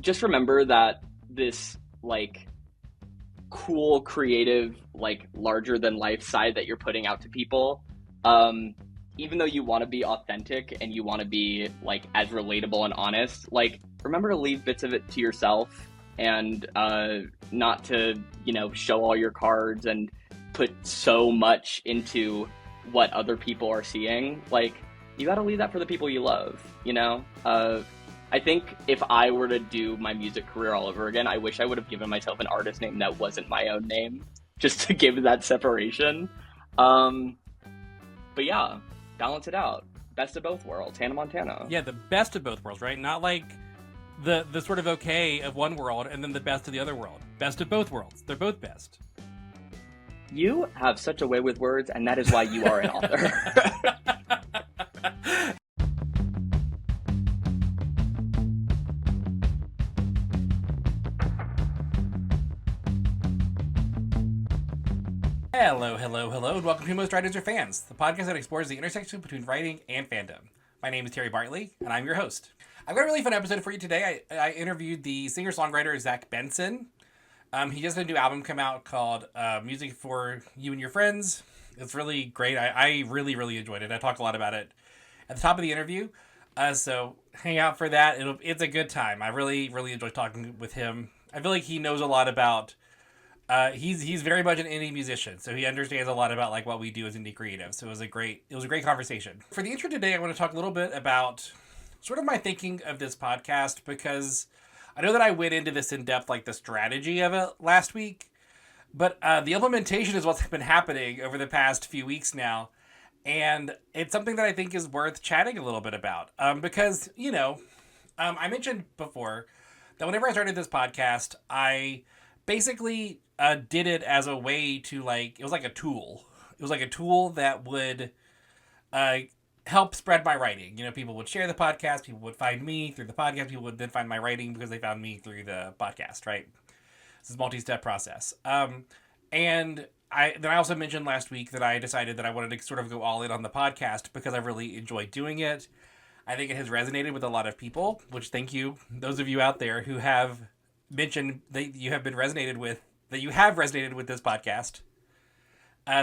just remember that this like cool, creative, like larger than life side that you're putting out to people, even though you want to be authentic and you want to be like as relatable and honest, like remember to leave bits of it to yourself and not to, show all your cards and put so much into what other people are seeing. Like, you got to leave that for the people you love, I think if I were to do my music career all over again, I wish I would have given myself an artist name that wasn't my own name, just to give that separation. But yeah, balance it out. Best of both worlds, Hannah Montana. Yeah, the best of both worlds, right? Not like the sort of okay of one world and then the best of the other world. Best of both worlds. They're both best. You have such a way with words, and that is why you are an author. Hello, and welcome to Most Writers Are Fans, the podcast that explores the intersection between writing and fandom. My name is Terry Bartley, and I'm your host. I've got a really fun episode for you today. I interviewed the singer-songwriter Benson. He just had a new album come out called Music for You and Your Friends. It's really great. I really, really enjoyed it. I talked a lot about it at the top of the interview. So hang out for that. It's a good time. I really, really enjoyed talking with him. I feel like he knows a lot about... he's very much an indie musician, so he understands a lot about like what we do as indie creatives. So it was a great conversation. For the intro today, I want to talk a little bit about sort of my thinking of this podcast, because I know that I went into this in depth, like the strategy of it last week, but the implementation is what's been happening over the past few weeks now, and it's something that I think is worth chatting a little bit about, because I mentioned before that whenever I started this podcast, I basically did it as a way to it was like a tool. It was like a tool that would help spread my writing. People would share the podcast, people would find me through the podcast, people would then find my writing because they found me through the podcast, right? This is a multi-step process. And I also mentioned last week that I decided that I wanted to sort of go all in on the podcast because I really enjoyed doing it. I think it has resonated with a lot of people, which thank you, those of you out there who have mentioned that you have resonated with this podcast.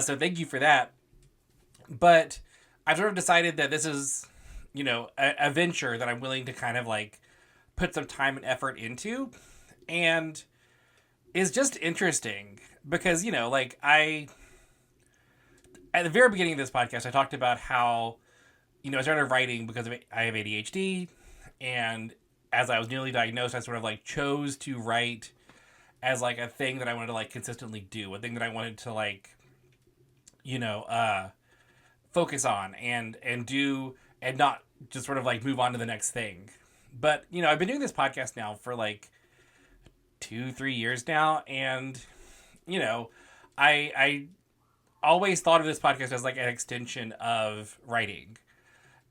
So thank you for that. But I've sort of decided that this is, a venture that I'm willing to kind of put some time and effort into, and is just interesting because, at the very beginning of this podcast, I talked about how, I started writing because I have ADHD, and as I was newly diagnosed, I sort of chose to write as a thing that I wanted to consistently do, a thing that I wanted to focus on and do, and not just sort of move on to the next thing. But I've been doing this podcast now for 2-3 years now, and I always thought of this podcast as an extension of writing.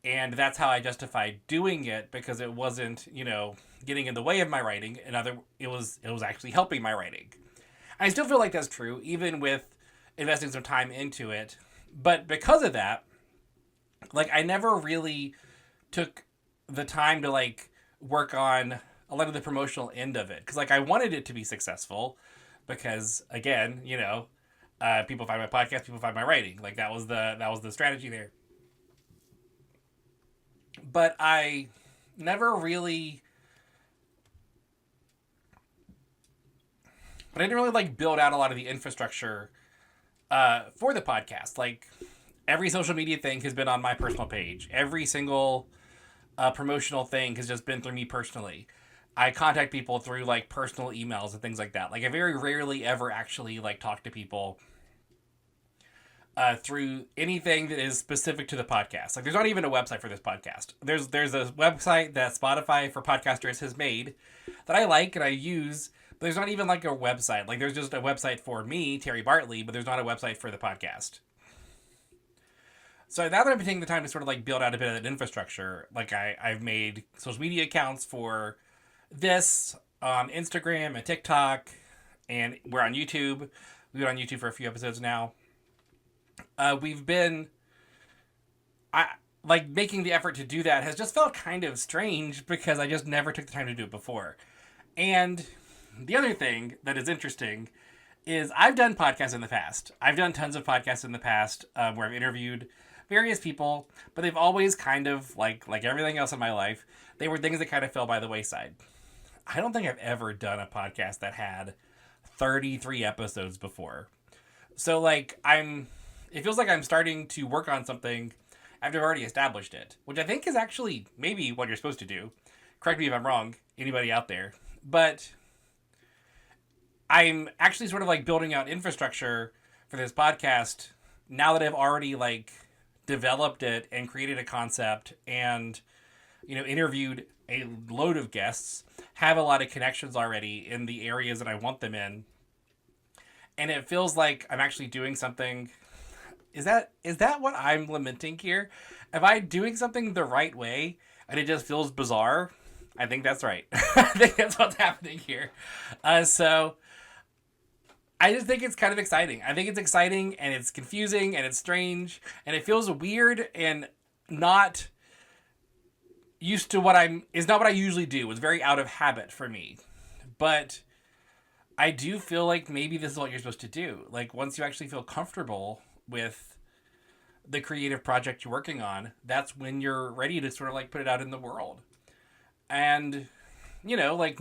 And that's how I justified doing it, because it wasn't, getting in the way of my writing. It was actually helping my writing. I still feel like that's true, even with investing some time into it. But because of that, I never really took the time to work on a lot of the promotional end of it. Because I wanted it to be successful, because again, people find my podcast, people find my writing. That was the strategy there. But I never really... But I didn't really build out a lot of the infrastructure for the podcast. Every social media thing has been on my personal page. Every single promotional thing has just been through me personally. I contact people through personal emails and things like that. I very rarely ever actually talk to people through anything that is specific to the podcast. There's not even a website for this podcast. There's a website that Spotify for podcasters has made that I like and I use, but there's not even a website. There's just a website for me, Terry Bartley, but there's not a website for the podcast. So now that I'm taking the time to sort of build out a bit of that infrastructure, I've made social media accounts for this on Instagram and TikTok, and we're on YouTube. We've been on YouTube for a few episodes now. We've been... making the effort to do that has just felt kind of strange because I just never took the time to do it before. And the other thing that is interesting is I've done podcasts in the past. I've done tons of podcasts in the past where I've interviewed various people, but they've always kind of like everything else in my life, they were things that kind of fell by the wayside. I don't think I've ever done a podcast that had 33 episodes before. So like it feels like I'm starting to work on something after I've already established it, which I think is actually maybe what you're supposed to do. Correct me if I'm wrong, anybody out there. But I'm actually sort of like building out infrastructure for this podcast now that I've already like developed it and created a concept and interviewed a load of guests, have a lot of connections already in the areas that I want them in. And it feels like I'm actually doing something. Is that what I'm lamenting here? Am I doing something the right way and it just feels bizarre? I think that's right. I think that's what's happening here. So I just think it's kind of exciting. I think it's exciting and it's confusing and it's strange and it feels weird and not used to is not what I usually do. It's very out of habit for me. But I do feel like maybe this is what you're supposed to do. Like once you actually feel comfortable with the creative project you're working on, that's when you're ready to sort of like put it out in the world. And like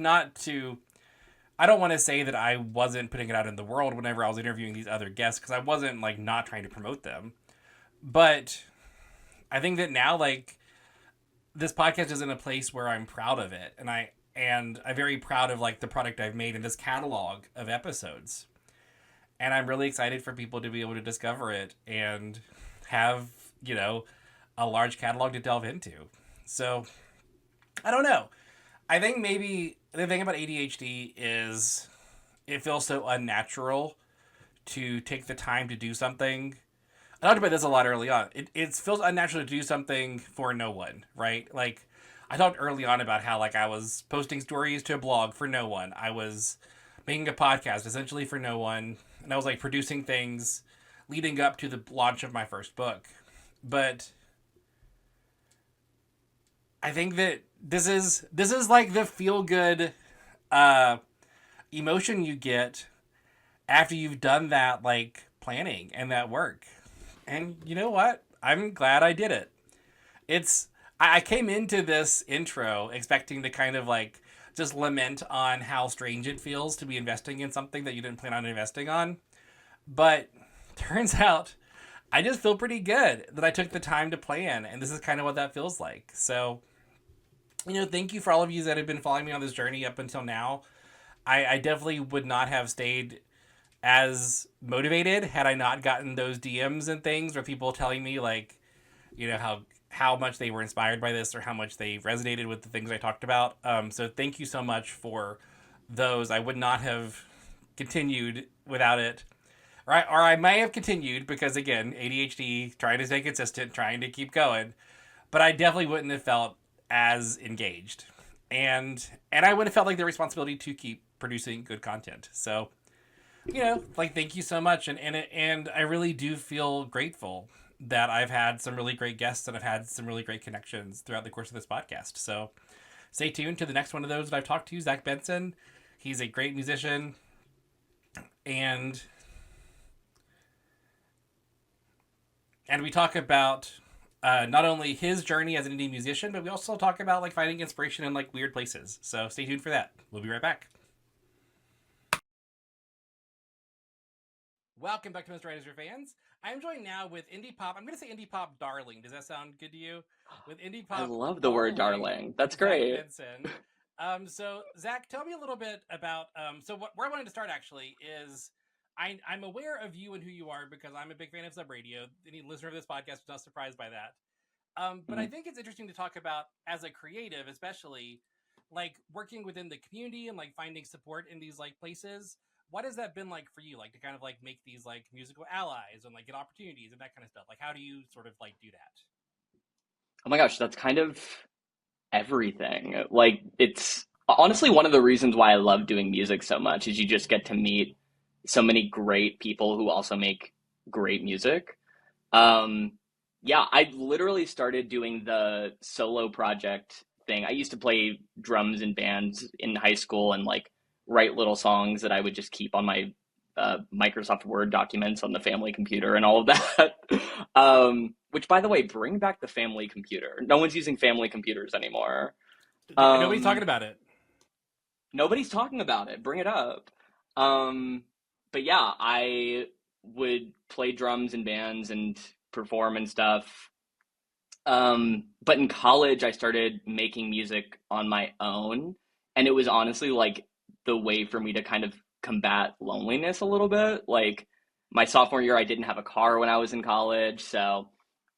I don't want to say that I wasn't putting it out in the world whenever I was interviewing these other guests, because I wasn't like not trying to promote them. But I think that now like this podcast is in a place where I'm proud of it, and I'm very proud of like the product I've made in this catalog of episodes. And I'm really excited for people to be able to discover it and have, a large catalog to delve into. So I don't know. I think maybe the thing about ADHD is it feels so unnatural to take the time to do something. I talked about this a lot early on. It feels unnatural to do something for no one, right? Like, I talked early on about how, like, I was posting stories to a blog for no one. I was making a podcast essentially for no one. And I was, like, producing things leading up to the launch of my first book. But I think that this is like the feel-good emotion you get after you've done that, like, planning and that work. And you know what? I'm glad I did it. I came into this intro expecting to kind of like just lament on how strange it feels to be investing in something that you didn't plan on investing on. But turns out I just feel pretty good that I took the time to plan, and this is kind of what that feels like. So, thank you for all of you that have been following me on this journey up until now. I definitely would not have stayed as motivated had I not gotten those DMs and things where people telling me like, how much they were inspired by this or how much they resonated with the things I talked about. So thank you so much for those. I would not have continued without it. Or I may have continued because, again, ADHD, trying to stay consistent, trying to keep going. But I definitely wouldn't have felt as engaged. And I wouldn't have felt like the responsibility to keep producing good content. So, thank you so much. And I really do feel grateful that I've had some really great guests and I've had some really great connections throughout the course of this podcast. So stay tuned to the next one of those that I've talked to, Zach Benson. He's a great musician. And we talk about not only his journey as an indie musician, but we also talk about like finding inspiration in like weird places. So stay tuned for that. We'll be right back. Welcome back to Mr. Writers for Fans. I'm joined now with indie pop. I'm going to say indie pop darling. Does that sound good to you? With indie pop. I love the word darling. That's great. Zach Benson. So Zach, tell me a little bit about. Where I wanted to start actually is I'm aware of you and who you are because I'm a big fan of Sub Radio. Any listener of this podcast was not surprised by that. But I think it's interesting to talk about as a creative, especially like working within the community and like finding support in these like places. What has that been like for you? Like to kind of like make these like musical allies and like get opportunities and that kind of stuff. Like how do you sort of like do that? Oh my gosh, that's kind of everything. Like it's honestly one of the reasons why I love doing music so much is you just get to meet so many great people who also make great music. Yeah, I literally started doing the solo project thing. I used to play drums in bands in high school and like write little songs that I would just keep on my Microsoft Word documents on the family computer and all of that. Which, by the way, bring back the family computer. No one's using family computers anymore. Nobody's talking Um, about it. Nobody's talking about it. Bring it up. Um, but yeah, I would play drums in bands and perform and stuff. But in college, I started making music on my own, and it was honestly like the way for me to kind of combat loneliness a little bit. Like my sophomore year, I didn't have a car when I was in college, so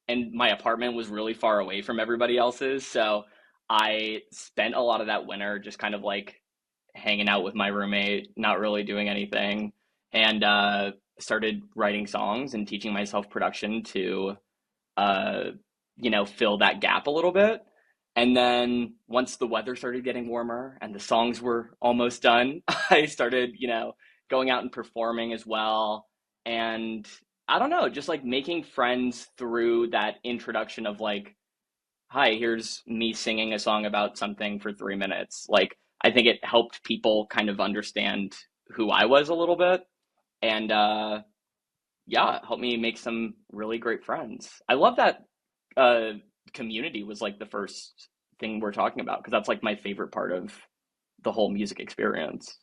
and my apartment was really far away from everybody else's, so I spent a lot of that winter just kind of like hanging out with my roommate, not really doing anything, and started writing songs and teaching myself production to uh, fill that gap a little bit. And then once the weather started getting warmer and the songs were almost done, I started, going out and performing as well. And I don't know, just like making friends through that introduction of like, hi, here's me singing a song about something for 3 minutes. Like, I think it helped people kind of understand who I was a little bit. And yeah, it helped me make some really great friends. I love that uh, community was like the first thing we're talking about because that's like my favorite part of the whole music experience.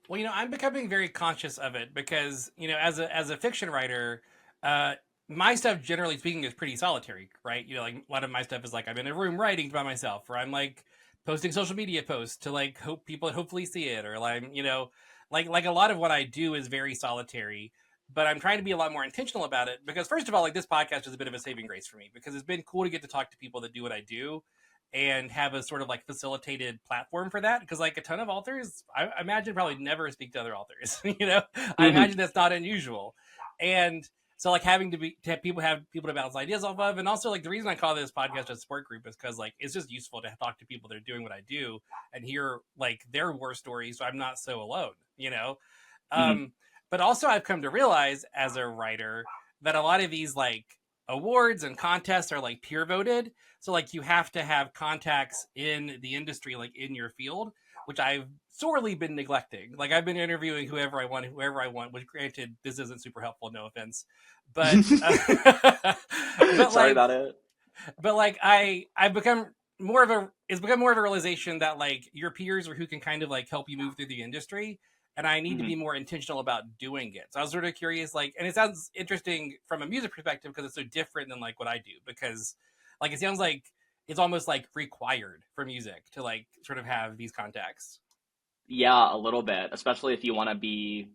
Well, I'm becoming very conscious of it because, as a fiction writer, uh, my stuff, generally speaking, is pretty solitary, right? Like a lot of my stuff is like I'm in a room writing by myself, or I'm like posting social media posts to like hope people hopefully see it, or like like a lot of what I do is very solitary. But I'm trying to be a lot more intentional about it because, first of all, like this podcast is a bit of a saving grace for me because it's been cool to get to talk to people that do what I do and have a sort of like facilitated platform for that because like a ton of authors I imagine probably never speak to other authors. I Hmm. imagine that's not unusual, and so like having to have people to bounce ideas off of, and also like the reason I call this podcast a support group is because like it's just useful to talk to people that are doing what I do and hear like their war stories so I'm not so alone. Hmm. um but also I've come to realize as a writer that a lot of these like awards and contests are like peer voted, so like you have to have contacts in the industry, like in your field, which I've sorely been neglecting. Like I've been interviewing whoever I want. Which, granted, this isn't super helpful. No offense, but but Sorry like about it. I've become more of a it's become more of a realization that like your peers or who can kind of like help you move through the industry, and I need to Hmm. be more intentional about doing it. So I was sort of curious, like, and it sounds interesting from a music perspective because it's so different than like what I do. Because like it sounds like it's almost like required for music to like sort of have these contacts. Yeah, a little bit, especially if you want to be,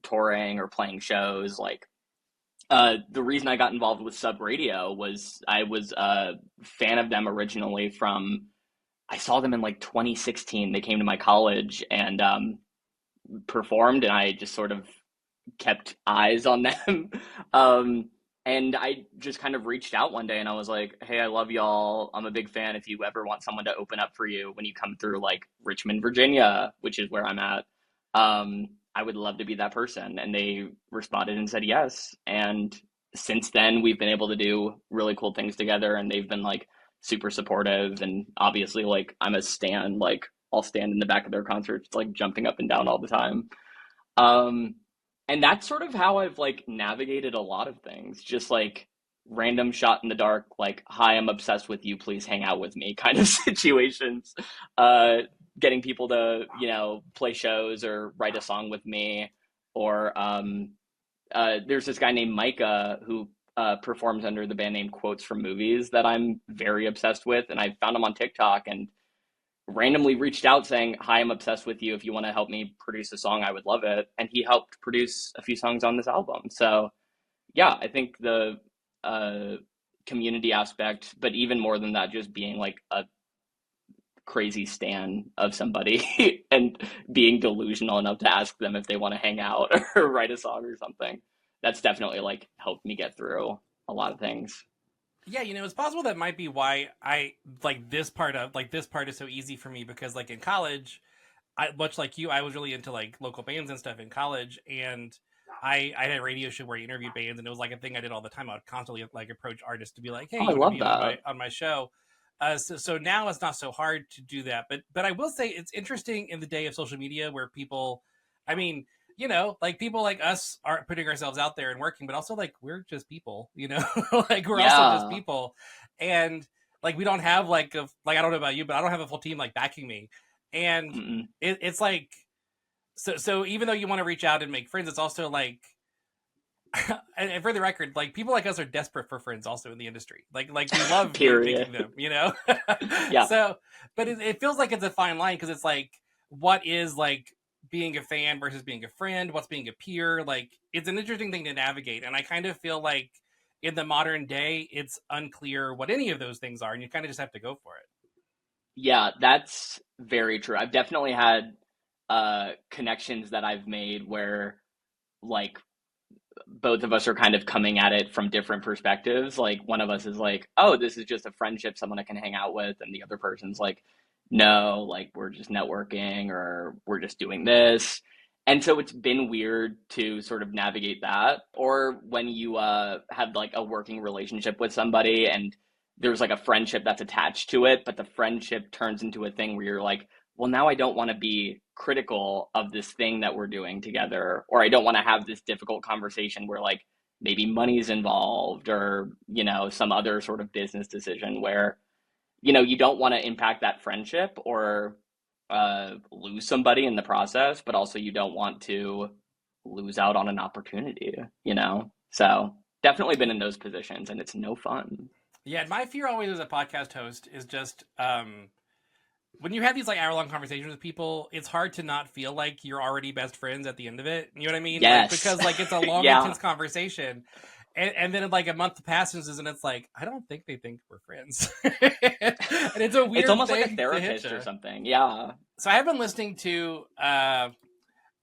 touring or playing shows. Like, the reason I got involved with Sub Radio was I was a fan of them originally from, I saw them in like 2016. They came to my college and performed, and I just sort of kept eyes on them. Um, and I just kind of reached out one day and I was like, hey, I love y'all. I'm a big fan. If you ever want someone to open up for you when you come through like Richmond, Virginia, which is where I'm at, I would love to be that person. And they responded and said yes. And since then, we've been able to do really cool things together. And they've been like super supportive. And obviously, like, I'm a stan, like, I'll stand in the back of their concerts, like jumping up and down all the time. Um, and that's sort of how I've like navigated a lot of things, just like random shot in the dark, like, hi, I'm obsessed with you, please hang out with me kind of situations. Uh, Getting people to, play shows or write a song with me. Or there's this guy named Micah who performs under the band name Quotes from Movies that I'm very obsessed with. And I found him on TikTok and randomly reached out saying, hi, I'm obsessed with you. If you want to help me produce a song, I would love it. And he helped produce a few songs on this album. So, yeah, I think the uh, community aspect, but even more than that, just being like a crazy stan of somebody and being delusional enough to ask them if they want to hang out or write a song or something. That's definitely like helped me get through a lot of things. Yeah, it's possible that might be why I like this part is so easy for me because like in college, I much like you, I was really into like local bands and stuff in college, and I had a radio show where I interviewed bands, and it was like a thing I did all the time. I would constantly like approach artists to be like, "Hey, Oh, I you want to love be on my that. on my show?" So now it's not so hard to do that. But I will say it's interesting in the day of social media where people, I mean, like people like us are putting ourselves out there and working, but also like we're just people, like we're also just Yeah. people, and like we don't have like I don't know about you, but I don't have a full team like backing me, and Mm-mm. it's like so even though you want to reach out and make friends, it's also like and for the record, like people like us are desperate for friends also in the industry. Like we love making Period. them. Yeah. So, but it feels like it's a fine line because it's like what is like being a fan versus being a friend, what's being a peer. Like it's an interesting thing to navigate, and I kind of feel like in the modern day, it's unclear what any of those things are, and you kind of just have to go for it. Yeah, that's very true. I've definitely had connections that I've made where like both of us are kind of coming at it from different perspectives. Like one of us is like, "Oh, this is just a friendship, someone I can hang out with," and the other person's like, "No, like we're just networking or we're just doing this." And so it's been weird to sort of navigate that. Or when you have like a working relationship with somebody and there's like a friendship that's attached to it, but the friendship turns into a thing where you're like, well, now I don't want to be critical of this thing that we're doing together, or I don't want to have this difficult conversation where like maybe money's involved or, some other sort of business decision where, you don't want to impact that friendship or lose somebody in the process, but also you don't want to lose out on an opportunity. So definitely been in those positions and it's no fun. Yeah, my fear always as a podcast host is just when you have these like hour-long conversations with people, it's hard to not feel like you're already best friends at the end of it. You know what I mean? Like Yes. because like it's a long, Yeah. intense conversation, and then like a month passes, and it's like I don't think they think we're friends, and it's a It's weird almost like a thing to hit therapist or you. something. Yeah. So I have been listening to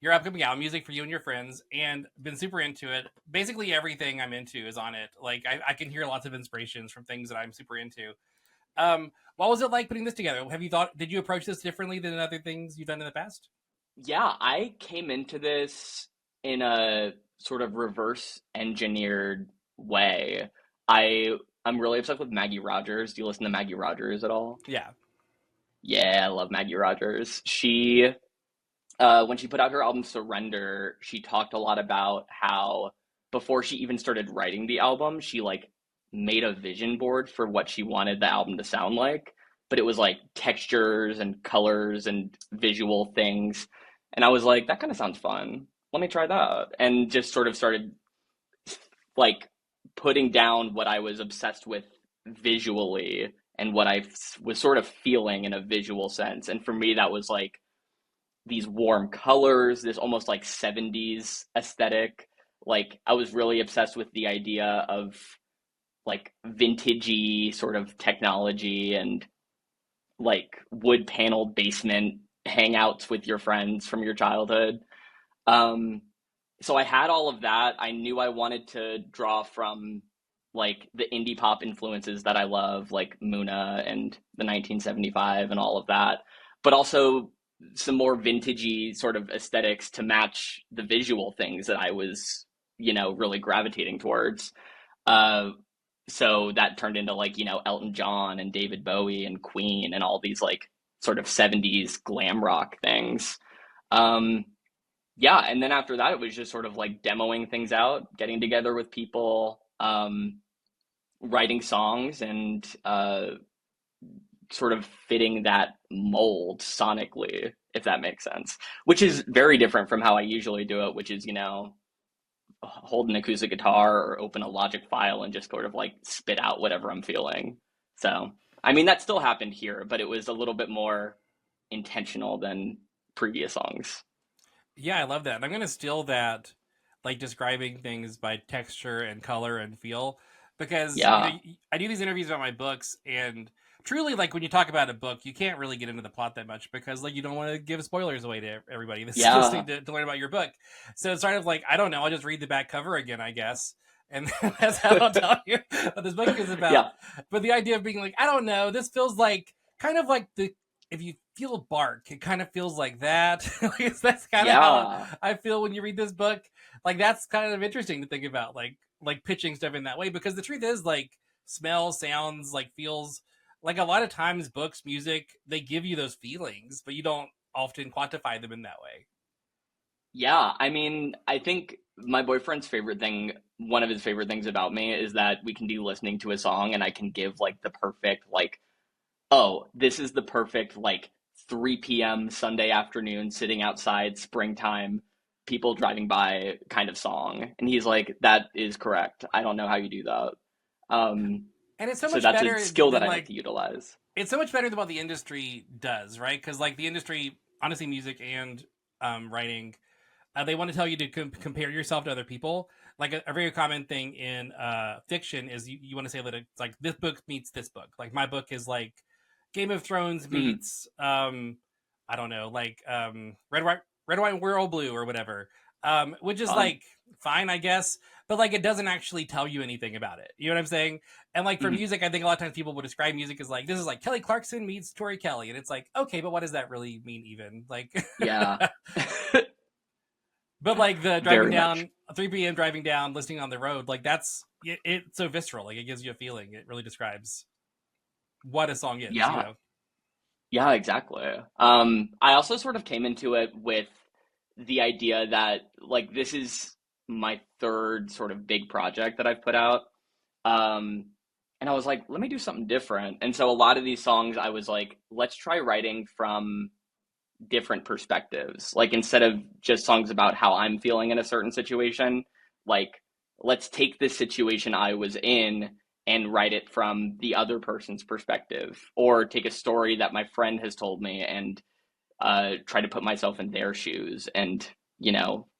your upcoming album, music for you and your friends, and been super into it. Basically, everything I'm into is on it. Like I can hear lots of inspirations from things that I'm super into. What was it like putting this together? Did you approach this differently than other things you've done in the past? Yeah, I came into this in a sort of reverse engineered way. I'm really obsessed with Maggie Rogers. Do you listen to Maggie Rogers at all? Yeah. Yeah, I love Maggie Rogers. She when she put out her album Surrender, she talked a lot about how before she even started writing the album, she like made a vision board for what she wanted the album to sound like, but it was like textures and colors and visual things. And I was like, that kind of sounds fun. Let me try that. And just sort of started like putting down what I was obsessed with visually and what I was sort of feeling in a visual sense. And for me, that was like these warm colors, this almost like 70s aesthetic. Like I was really obsessed with the idea of like vintagey sort of technology and like wood paneled basement hangouts with your friends from your childhood. Um, so I had all of that. I knew I wanted to draw from like the indie pop influences that I love, like Muna and the 1975 and all of that, but also some more vintagey sort of aesthetics to match the visual things that I was, really gravitating towards. Uh, so that turned into like, Elton John and David Bowie and Queen and all these like sort of 70s glam rock things. Um, yeah, and then after that, it was just sort of like demoing things out, getting together with people, writing songs, and sort of fitting that mold sonically, if that makes sense. Which is very different from how I usually do it, which is, hold an acoustic guitar or open a Logic file and just sort of like spit out whatever I'm feeling. So, I mean, that still happened here, but it was a little bit more intentional than previous songs. Yeah, I love that. And I'm gonna steal that, like describing things by texture and color and feel, because Yeah. I do these interviews about my books, and truly, like when you talk about a book, you can't really get into the plot that much because like you don't want to give spoilers away to everybody that's listening Yeah. to learn about your book. So it's sort of like I don't know, I'll just read the back cover again, I guess. And that's how I'll tell you what this book is about. Yeah. But the idea of being like, I don't know, this feels like kind of like the if you feel bark, it kind of feels like that. Like, that's kind of how Yeah. I feel when you read this book. Like that's kind of interesting to think about, like pitching stuff in that way. Because the truth is, like smells, sounds, like feels, like a lot of times books, music, they give you those feelings, but you don't often quantify them in that way. Yeah, I mean, I think my boyfriend's favorite thing, one of his favorite things about me is that we can be listening to a song and I can give like the perfect, like, oh, this is the perfect, like, 3 p.m. Sunday afternoon, sitting outside, springtime, people driving by kind of song. And he's like, that is correct. I don't know how you do that. Um, And it's so so much that's a better skill that than I like like to utilize. it's so much better than what the industry does, right? Because like the industry, honestly, music and writing, they want to tell you to compare yourself to other people. Like a very common thing in fiction is you want to say that it's like this book meets this book. Like my book is like Game of Thrones Mhm. meets I don't know, like red white royal blue or whatever. Which is Fun. like fine, I guess, but like it doesn't actually tell you anything about it. You know what I'm saying? And like for Mhm. music, I think a lot of times people will describe music as like this is like Kelly Clarkson meets Tori Kelly, and it's like okay, but what does that really mean? Even like, Yeah, but like the driving very much. down 3 p.m. driving down, listening on the road, like that's it's so visceral. Like it gives you a feeling. It really describes what a song is. You Yeah, know? yeah, exactly. I also sort of came into it with the idea that like this is my third sort of big project that I've put out. Um, and I was like, let me do something different. And so a lot of these songs, I was like, let's try writing from different perspectives. Like instead of just songs about how I'm feeling in a certain situation, like let's take this situation I was in and write it from the other person's perspective, or take a story that my friend has told me and try to put myself in their shoes and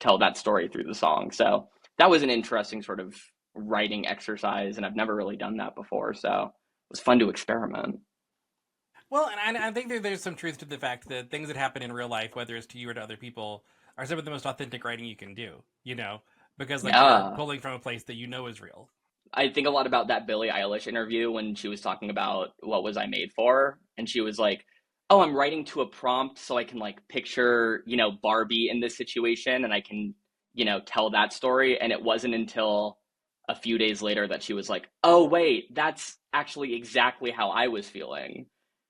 tell that story through the song. So that was an interesting sort of writing exercise, and I've never really done that before. So it was fun to experiment. Well, and I think there's some truth to the fact that things that happen in real life, whether it's to you or to other people, are some of the most authentic writing you can do. You know, because like you're Yeah, pulling from a place that you know is real. I think a lot about that Billie Eilish interview when she was talking about what was I made for, and she was like, "Oh, I'm writing to a prompt so I can like picture, Barbie in this situation and I can, tell that story." And it wasn't until a few days later that she was like, "Oh, wait, that's actually exactly how I was feeling."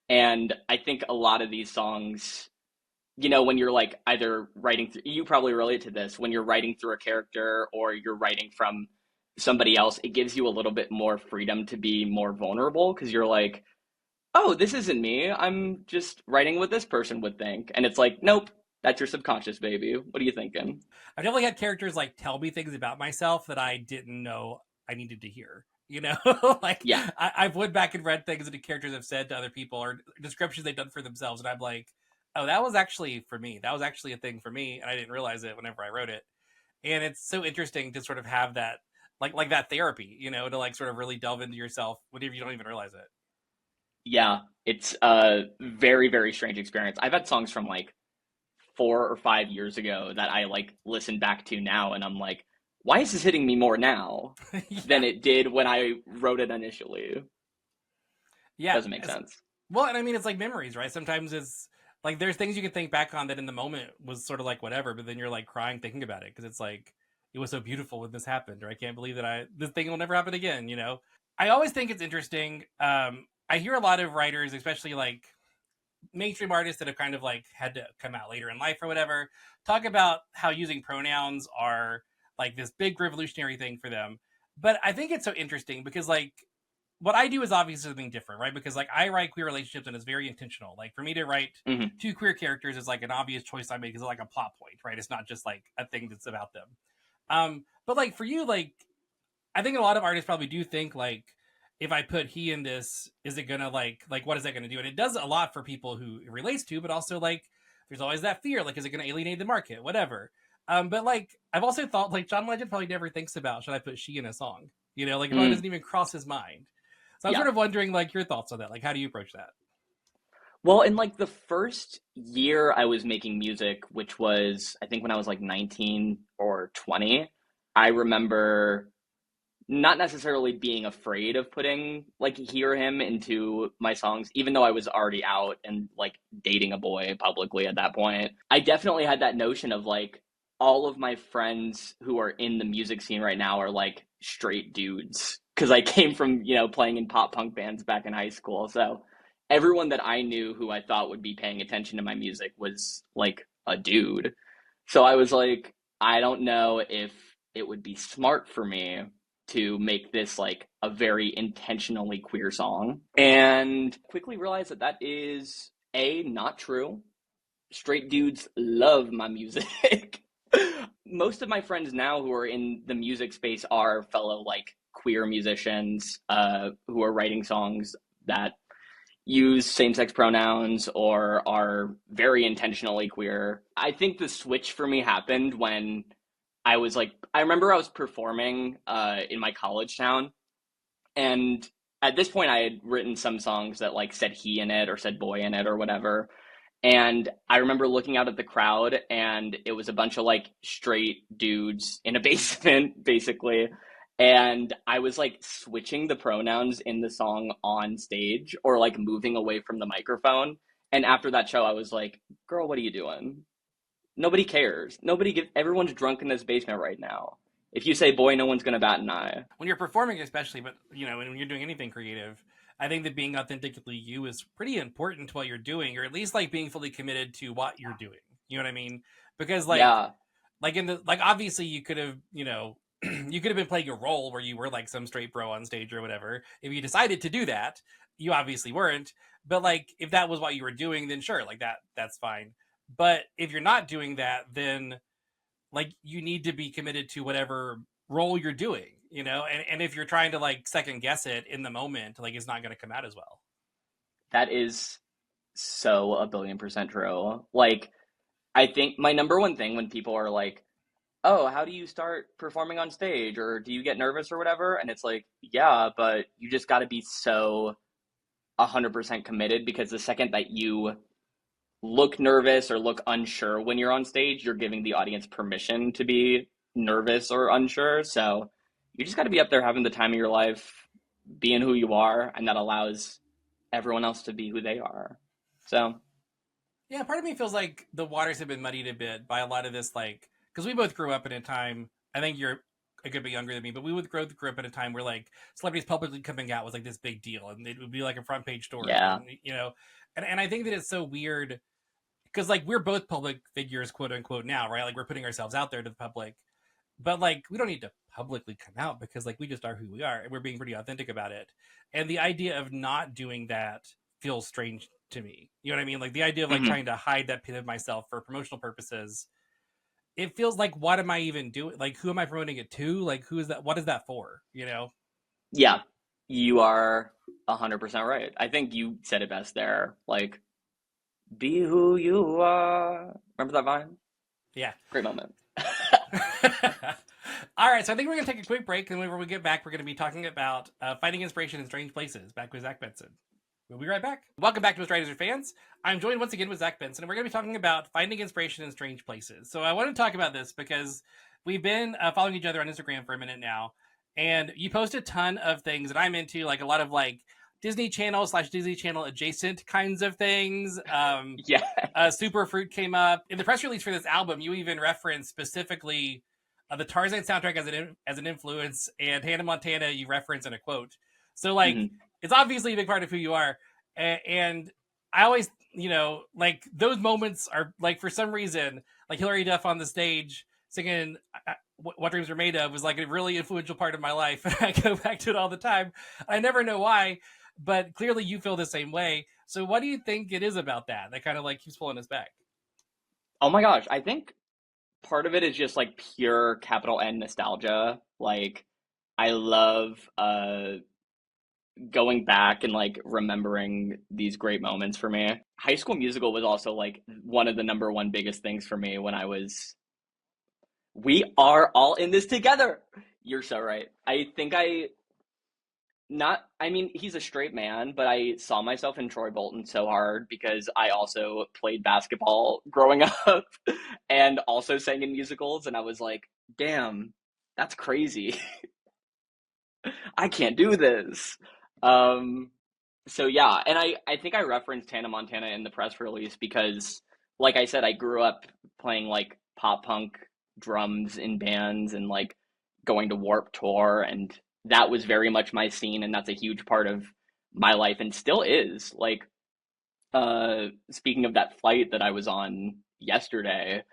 And I think a lot of these songs, when you're like either writing through, you probably relate to this, when you're writing through a character or you're writing from somebody else, it gives you a little bit more freedom to be more vulnerable because you're like, oh, this isn't me. I'm just writing what this person would think. And it's like, nope, that's your subconscious, baby. What are you thinking? I've definitely had characters like tell me things about myself that I didn't know I needed to hear. You know, like Yeah. I've went back and read things that the characters have said to other people or descriptions they've done for themselves, and I'm like, oh, that was actually for me. That was actually a thing for me, and I didn't realize it whenever I wrote it. And it's so interesting to sort of have that, like that therapy, you know, to like sort of really delve into yourself whenever you don't even realize it. Yeah. It's a very, very strange experience. I've had songs from like 4 or 5 years ago that I like listen back to now and I'm like, why is this hitting me more now than Yeah, it did when I wrote it initially? yeah. Doesn't make sense. Well, and I mean, it's like memories, right? Sometimes it's like there's things you can think back on that in the moment was sort of like whatever, but then you're like crying thinking about it because it's like it was so beautiful when this happened, or I can't believe that this thing will never happen again. You know, I always think it's interesting. I hear a lot of writers, especially like mainstream artists that have kind of like had to come out later in life or whatever, talk about how using pronouns are like this big revolutionary thing for them. But I think it's so interesting because like what I do is obviously something different, right? Because like I write queer relationships and it's very intentional. Like for me to write Hmm. two queer characters is like an obvious choice I make because it's like a plot point, right? It's not just like a thing that's about them. But like for you, like I think a lot of artists probably do think like if I put he in this, is it gonna like what is that gonna do? And it does a lot for people who it relates to, but also like there's always that fear, like is it gonna alienate the market, whatever. But like I've also thought like John Legend probably never thinks about should I put she in a song, you know, like it probably Mm, doesn't even cross his mind. So I'm yeah. sort of wondering like your thoughts on that, like how do you approach that? Well, in like the first year I was making music, which was I think when I was like 19 or 20, I remember not necessarily being afraid of putting like he or him into my songs, even though I was already out and like dating a boy publicly at that point. I definitely had that notion of like all of my friends who are in the music scene right now are like straight dudes because I came from, playing in pop punk bands back in high school. So everyone that I knew who I thought would be paying attention to my music was like a dude. So I was like, I don't know if it would be smart for me to make this like a very intentionally queer song. And quickly realized that that is A, not true. Straight dudes love my music. Most of my friends now who are in the music space are fellow like queer musicians who are writing songs that use same-sex pronouns or are very intentionally queer. I think the switch for me happened when I remember I was performing in my college town, and at this point I had written some songs that like said he in it or said boy in it or whatever. And I remember looking out at the crowd, and it was a bunch of like straight dudes in a basement, basically. And I was like switching the pronouns in the song on stage or like moving away from the microphone. And after that show, I was like, girl, what are you doing? Nobody cares. Everyone's drunk in this basement right now. If you say boy, no one's going to bat an eye. When you're performing, especially, but when you're doing anything creative, I think that being authentically you is pretty important to what you're doing, or at least like being fully committed to what you're doing. You know what I mean? Because Yeah, obviously you could have, you could have been playing a role where you were like some straight bro on stage or whatever. If you decided to do that, you obviously weren't. But like if that was what you were doing, then sure, like that's fine. But if you're not doing that, then like you need to be committed to whatever role you're doing, and if you're trying to like second guess it in the moment, like it's not going to come out as well. that is so a billion percent true. Like, I think my number one thing when people are like, oh, how do you start performing on stage? Or do you get nervous or whatever? And it's like, yeah, but you just got to be so 100% committed, because the second that you look nervous or look unsure when you're on stage, you're giving the audience permission to be nervous or unsure. So you just got to be up there having the time of your life, being who you are, and that allows everyone else to be who they are. So Yeah, part of me feels like the waters have been muddied a bit by a lot of this, like, because we both grew up in a time, I think you're a good bit younger than me, but we would grew up in a time where like celebrities publicly coming out was like this big deal, and it would be like a front page story, yeah, and I think that it's so weird because like we're both public figures, quote unquote, now, right? Like we're putting ourselves out there to the public, but like we don't need to publicly come out because like we just are who we are, and we're being pretty authentic about it. And the idea of not doing that feels strange to me. You know what I mean? Like the idea of like mm-hmm. trying to hide that pit of myself for promotional purposes, it feels like, what am I even doing? Like, who am I promoting it to? Like, who is that? What is that for? Yeah, you are 100% right. I think you said it best there. Like, be who you are. Remember that vine? Yeah. Great moment. All right, so I think we're going to take a quick break, and whenever we get back, we're going to be talking about finding inspiration in strange places, back with Zach Benson. We'll be right back. Welcome back to Most Writers Are Fans. I'm joined once again with Zach Benson, and we're going to be talking about finding inspiration in strange places. So I want to talk about this because we've been following each other on Instagram for a minute now, and you post a ton of things that I'm into, like a lot of like Disney Channel / Disney Channel adjacent kinds of things. Yeah. Superfruit came up. In the press release for this album, you even referenced specifically the Tarzan soundtrack as an influence, and Hannah Montana you reference in a quote. So like it's obviously a big part of who you are, and I always like those moments are like, for some reason, like Hilary Duff on the stage singing What Dreams Are Made Of was like a really influential part of my life. I go back to it all the time. I never know why, but clearly you feel the same way. So what do you think it is about that kind of like keeps pulling us back? Oh my gosh, I think part of it is just like pure capital N nostalgia. Like, I love going back and like remembering these great moments for me. High School Musical was also like one of the number one biggest things for me when I was. We are all in this together. You're so right. I think I mean, he's a straight man, but I saw myself in Troy Bolton so hard because I also played basketball growing up and also sang in musicals. And I was like, damn, that's crazy. I can't do this. Um, so yeah, and I think I referenced Hannah Montana in the press release because, like I said, I grew up playing like pop punk drums in bands and like going to Warp Tour, and that was very much my scene, and that's a huge part of my life and still is. Like, speaking of that flight that I was on yesterday,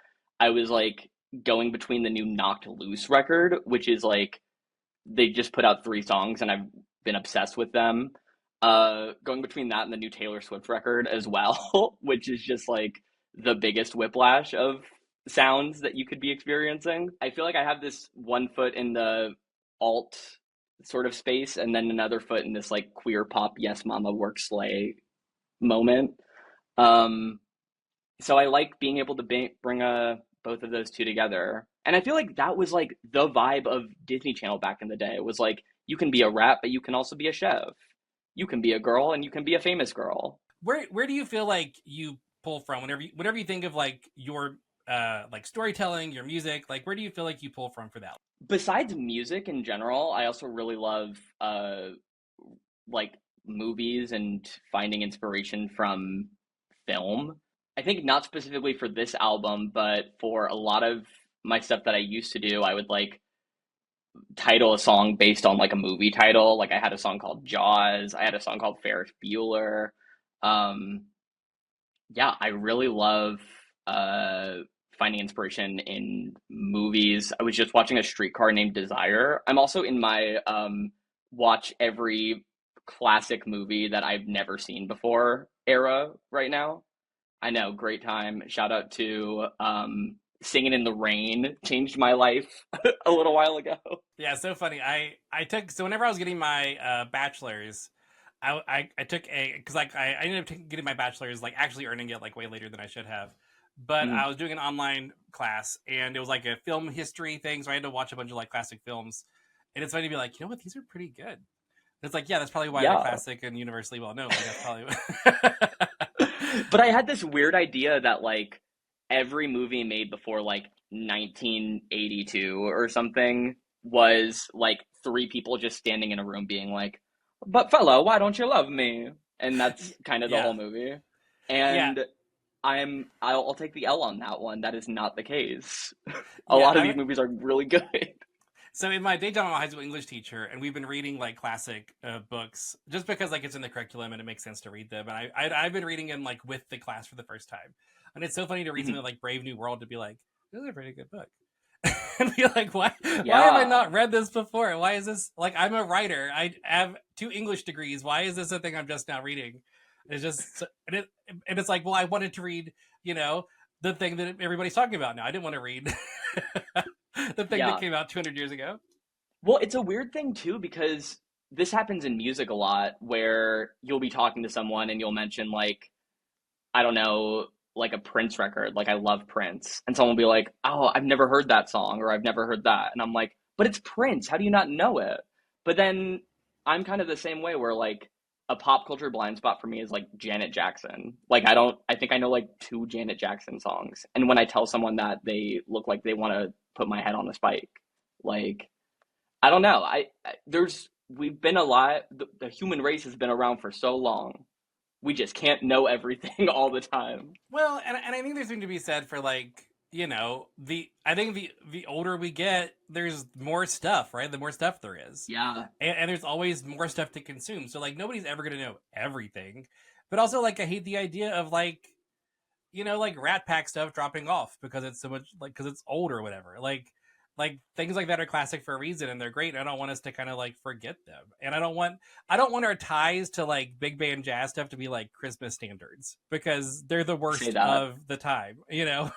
I was like going between the new Knocked Loose record, which is like they just put out 3 songs and I've been obsessed with them. Going between that and the new Taylor Swift record as well, which is just like the biggest whiplash of sounds that you could be experiencing. I feel like I have this one foot in the alt sort of space and then another foot in this like queer pop yes mama work slay moment. Um so I like being able to bring both of those two together. And I feel like that was like the vibe of Disney Channel back in the day. It was like you can be a rat, but you can also be a chef. You can be a girl and you can be a famous girl. Where do you feel like you pull from whenever you think of like your like storytelling, your music, like where do you feel like you pull from for that? Besides music in general, I also really love like movies and finding inspiration from film. I think not specifically for this album, but for a lot of my stuff that I used to do, I would like title a song based on like a movie title. Like I had a song called Jaws, I had a song called Ferris Bueller. Um, yeah, I really love uh finding inspiration in movies. I was just watching A Streetcar Named Desire. I'm also in my watch every classic movie that I've never seen before era right now. I know, great time. Shout out to Singing in the Rain, changed my life a little while ago. Yeah, so funny. I took so whenever I was getting my bachelor's, I took a because like I ended up getting my bachelor's like actually earning it like way later than I should have, but Mm, I was doing an online class and it was like a film history thing, so I had to watch a bunch of like classic films, and it's funny to be like, you know what, these are pretty good. And it's like, yeah, that's probably why they're yeah. classic and universally well known. Like that's probably. But I had this weird idea that like every movie made before like 1982 or something was like 3 people just standing in a room being like, "But fellow, why don't you love me?" And that's kind of the Yeah, whole movie. yeah, And I'll take the L on that one. That is not the case. A yeah. lot of these movies are really good. So in my day job, I'm a high school English teacher, and we've been reading like classic books just because like it's in the curriculum and it makes sense to read them. And I've been reading them like with the class for the first time, and it's so funny to read something like Brave New World to be like, this is a pretty good book, and be like, why have I Yeah. not read this before? Why is this like I'm a writer? I have 2 English degrees. Why is this a thing I'm just now reading? It's just and it's like, well, I wanted to read, you know, the thing that everybody's talking about now. I didn't want to read the thing that Yeah. came out 200 years ago. Well, it's a weird thing too because this happens in music a lot where you'll be talking to someone and you'll mention like I don't know, like a Prince record, like I love Prince. And someone will be like, "Oh, I've never heard that song or I've never heard that." And I'm like, "But it's Prince. How do you not know it?" But then I'm kind of the same way where like a pop culture blind spot for me is like Janet Jackson. Like I think I know like 2 Janet Jackson songs. And when I tell someone that, they look like they want to put my head on the spike. Like I don't know. There's we've been a lot the human race has been around for so long. We just can't know everything all the time. Well, and I think there's something to be said for like, you know, the I think the older we get, there's more stuff, right? The more stuff there is. Yeah. And there's always more stuff to consume. So like nobody's ever gonna know everything. But also like I hate the idea of like, you know, like Rat Pack stuff dropping off because it's so much like because it's old or whatever. Like things like that are classic for a reason and they're great. And I don't want us to kind of like forget them. And I don't want our ties to like big band jazz stuff to be like Christmas standards because they're the Say worst that. of the time, you know?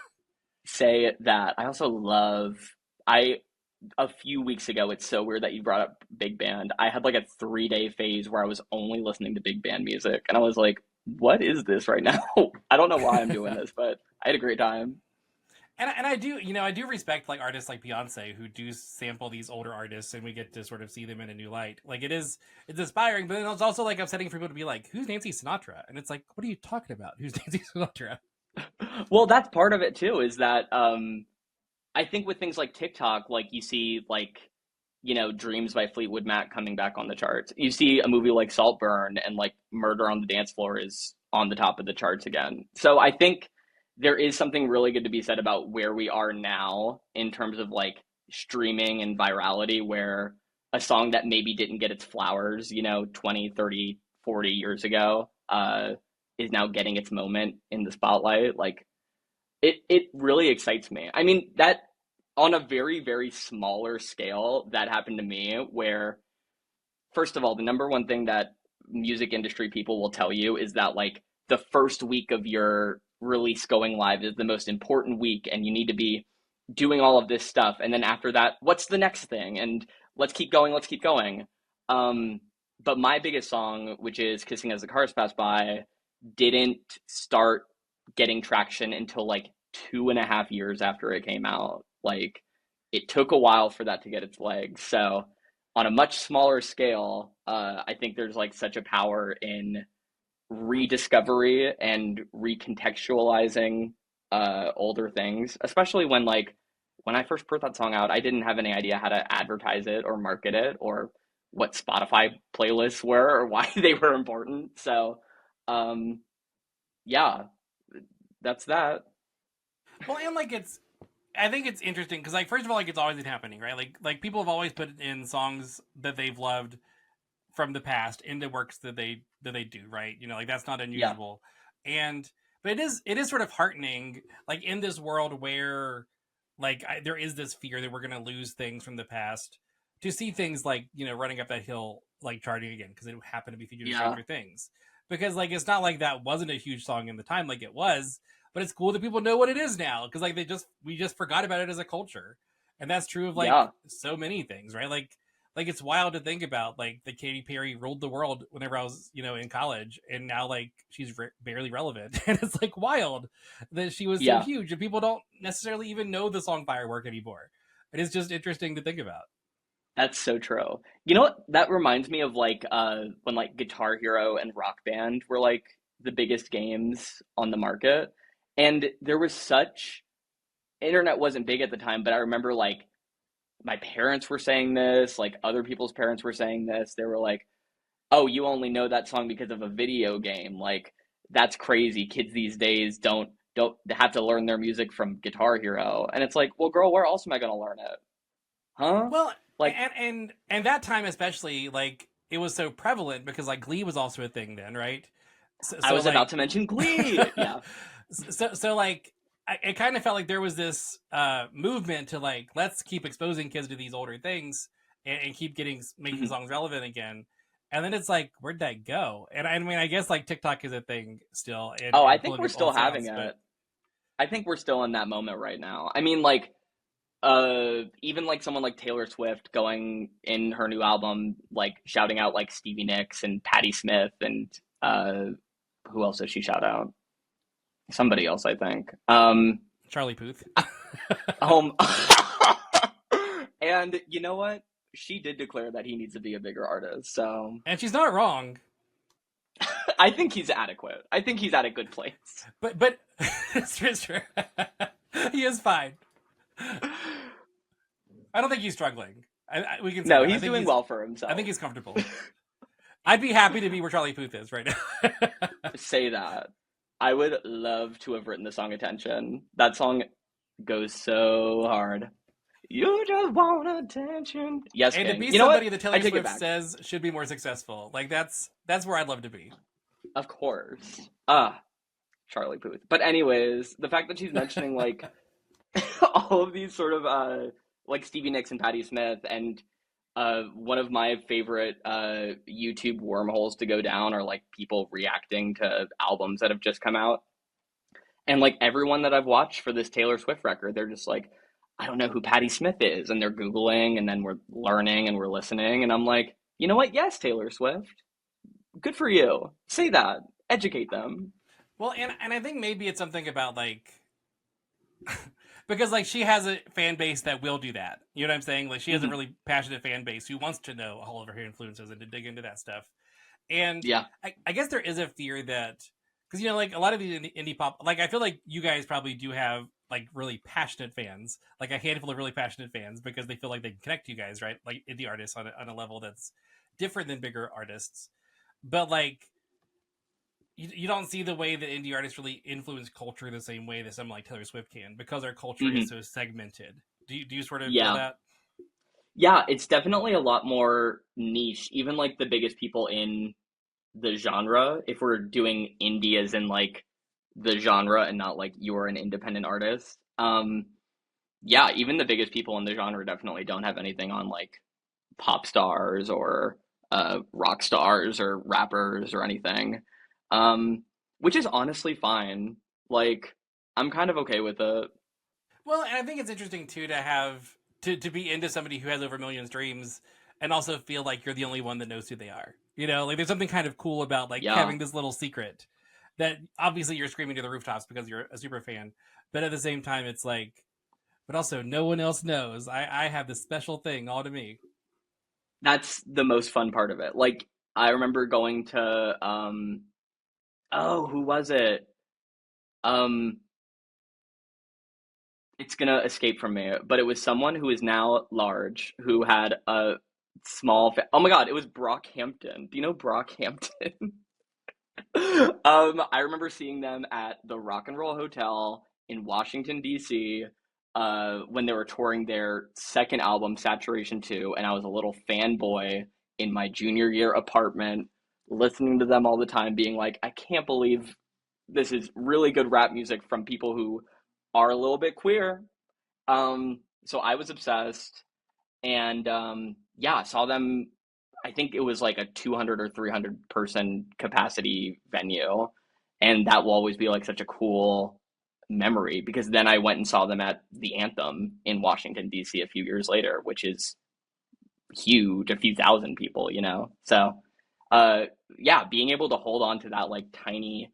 Say that. I also love I a few weeks ago, it's so weird that you brought up big band. I had like a 3-day phase where I was only listening to big band music and I was like, what is this right now? I don't know why I'm doing this, but I had a great time. And I do, you know, I do respect like artists like Beyonce who do sample these older artists and we get to sort of see them in a new light. Like it's inspiring, but then it's also like upsetting for people to be like, who's Nancy Sinatra? And it's like, what are you talking about? Who's Nancy Sinatra? Well, that's part of it too, is that I think with things like TikTok, like you see like, Dreams by Fleetwood Mac coming back on the charts. You see a movie like Saltburn and like Murder on the Dance Floor is on the top of the charts again. So I think there is something really good to be said about where we are now in terms of like streaming and virality, where a song that maybe didn't get its flowers, 20, 30, 40 years ago, is now getting its moment in the spotlight. Like it really excites me. I mean, that on a very, very smaller scale, that happened to me where, first of all, the number one thing that music industry people will tell you is that like the first week of your release going live is the most important week and you need to be doing all of this stuff. And then after that, what's the next thing? And let's keep going. Um, but my biggest song, which is Kissing as the Cars Pass By, didn't start getting traction until like 2.5 years after it came out. Like it took a while for that to get its legs. So on a much smaller scale, I think there's like such a power in rediscovery and recontextualizing older things, especially when like when I first put that song out, I didn't have any idea how to advertise it or market it or what Spotify playlists were or why they were important. So, um, yeah, that's that. Well, and like I think it's interesting because like first of all, like it's always been happening, right? Like people have always put in songs that they've loved from the past into works that they do, right? Like that's not Yeah, unusual. And but it is sort of heartening, like in this world where like there is this fear that we're going to lose things from the past, to see things like running up that hill like charting again because it happened to be featured in yeah, Stranger Things. Because like it's not like that wasn't a huge song in the time, like it was, but it's cool that people know what it is now because like we just forgot about it as a culture. And that's true of like yeah. so many things, right? Like it's wild to think about like that Katy Perry ruled the world whenever I was in college, and now like she's barely relevant, and it's like wild that she was so Yeah, huge and people don't necessarily even know the song Firework anymore. It is just interesting to think about. that's so true. You know what? That reminds me of like when like Guitar Hero and Rock Band were like the biggest games on the market. And there was such internet wasn't big at the time, but I remember like my parents were saying this, like other people's parents were saying this. They were like, "Oh, you only know that song because of a video game." Like that's crazy. Kids these days don't have to learn their music from Guitar Hero. And it's like, "Well, girl, where else am I going to learn it?" Huh? Well, Like and that time especially, like it was so prevalent because like Glee was also a thing then, right? So, I so was about like, to mention Glee. Yeah. so like, it kind of felt like there was this movement to like let's keep exposing kids to these older things and keep making Mhm. songs relevant again. And then it's like, where'd that go? And I mean, I guess like TikTok is a thing still, and Oh, I think pulling we're up still old having sounds, it. but I think we're still in that moment right now. I mean, like, even like someone like Taylor Swift going in her new album, like shouting out like Stevie Nicks and Patti Smith and who else does she shout out? Somebody else, I think. Charlie Puth. Um, and you know what? She did declare that he needs to be a bigger artist. So And she's not wrong. I think he's adequate. I think he's at a good place. But it's true. He is fine. I don't think he's struggling. We can say No, that. he's doing well for I think himself. he's comfortable. I'd be happy to be where Charlie Puth is right now. Say that. I would love to have written the song Attention. That song goes so hard. You just want attention. Yes, And to King. be You know what? somebody that I Taylor take it Swift back. says should be more successful, like that's where I'd love to be. Of course. Ah, Charlie Puth. But anyways, the fact that she's mentioning like all of these sort of like Stevie Nicks and Patti Smith and one of my favorite YouTube wormholes to go down are like people reacting to albums that have just come out. And like everyone that I've watched for this Taylor Swift record, they're just like, I don't know who Patti Smith is. And they're Googling and then we're learning and we're listening. And I'm like, you know what? Yes, Taylor Swift. Good for you. Say that. Educate them. Well, and I think maybe it's something about like because like she has a fan base that will do that. You know what I'm saying? Like she has a Hmm. really passionate fan base who wants to know all of her influences and to dig into that stuff. And Yeah. I guess there is a fear that because like a lot of these indie pop, like I feel like you guys probably do have like really passionate fans, like a handful of really passionate fans because they feel like they can connect to you guys, right? Like indie artists on a level that's different than bigger artists. But like you don't see the way that indie artists really influence culture the same way that someone like Taylor Swift can because our culture is Hmm. so segmented. Do you sort of feel Yeah. that? Yeah, it's definitely a lot more niche. Even like the biggest people in the genre, if we're doing indie as in like the genre and not like you're an independent artist. Yeah, even the biggest people in the genre definitely don't have anything on like pop stars or rock stars or rappers or anything. Um, which is honestly fine. Like, I'm kind of okay with it. Well, and I think it's interesting too to have to be into somebody who has over a million streams and also feel like you're the only one that knows who they are. You know, like there's something kind of cool about like Yeah, having this little secret that obviously you're screaming to the rooftops because you're a super fan, but at the same time it's like, but also no one else knows. I have this special thing all to me. that's the most fun part of it. Like, I remember going to, oh, who was it? Um, it's gonna escape from me, but it was someone who is now large, who had a oh my God, it was Brockhampton. Do you know Brockhampton? I remember seeing them at the Rock and Roll Hotel in Washington, D.C., when they were touring their second album, Saturation 2, and I was a little fanboy in my junior year apartment, listening to them all the time, being like, I can't believe this is really good rap music from people who are a little bit queer. So I was obsessed, and yeah, I saw them. I think it was like a 200 or 300 person capacity venue, and that will always be like such a cool memory because then I went and saw them at the Anthem in Washington D.C. a few years later, which is huge, a few thousand people, you know. So, uh, yeah, being able to hold on to that like tiny,